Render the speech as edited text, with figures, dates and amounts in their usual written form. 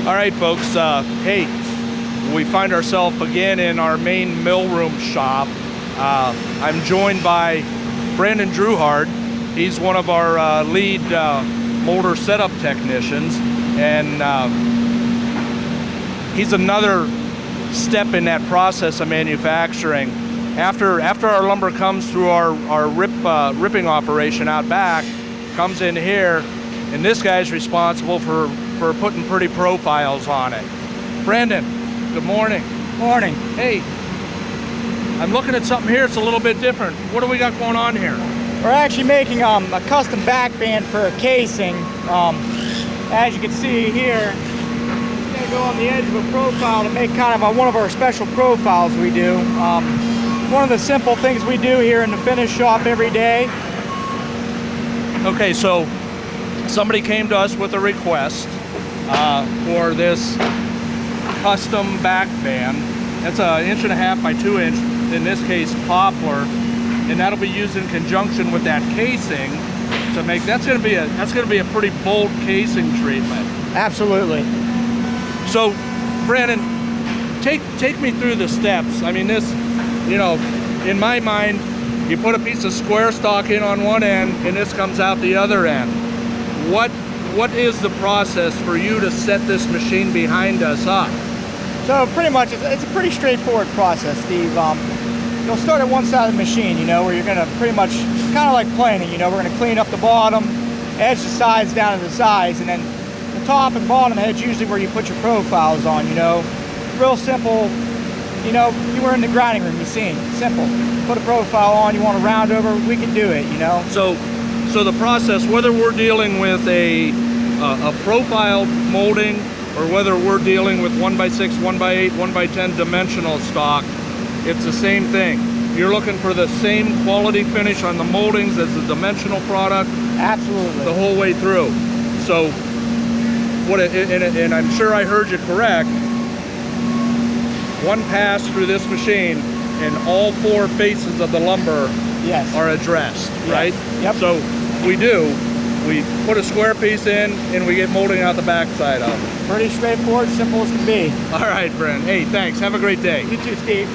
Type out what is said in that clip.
All right, folks. Hey, we find ourselves again in our main mill room shop. I'm joined by Brandon Drewhard. He's one of our lead molder setup technicians, and he's another step in that process of manufacturing. After our lumber comes through our ripping operation out back, comes in here, and this guy's responsible for putting pretty profiles on it. Brandon, good morning. Morning. Hey, I'm looking at something here. It's a little bit different. What do we got going on here? We're actually making a custom back band for a casing. As you can see here, it's going to go on the edge of a profile to make kind of one of our special profiles we do. One of the simple things we do here in the finish shop every day. Okay, so somebody came to us with a request for this custom back band. That's an 1.5 by 2 inch, in this case poplar, and that'll be used in conjunction with that casing to make. That's going to be a pretty bold casing treatment. Absolutely. So, Brandon, take me through the steps. I mean, this, you know, in my mind, you put a piece of square stock in on one end, and this comes out the other end. What is the process for you to set this machine behind us up? So pretty much, it's a pretty straightforward process, Steve. You'll start at one side of the machine, you know, where you're going to pretty much, kind of like planing, you know, we're going to clean up the bottom, edge the sides down to the sides, and then the top and bottom edge usually where you put your profiles on, you know. Real simple, you know, you were in the grinding room, you've seen, simple. Put a profile on, you want to round over, we can do it, you know. So the process, whether we're dealing with a profile molding or whether we're dealing with 1x6, 1x8, 1x10 dimensional stock, it's the same thing. You're looking for the same quality finish on the moldings as the dimensional product. Absolutely. The whole way through. So, and I'm sure I heard you correct, one pass through this machine and all 4 faces of the lumber are addressed, right? Yep. So we put a square piece in and we get molding out the back side of it. Pretty straightforward, simple as can be. All right, Brent. Hey, thanks. Have a great day. You too, Steve.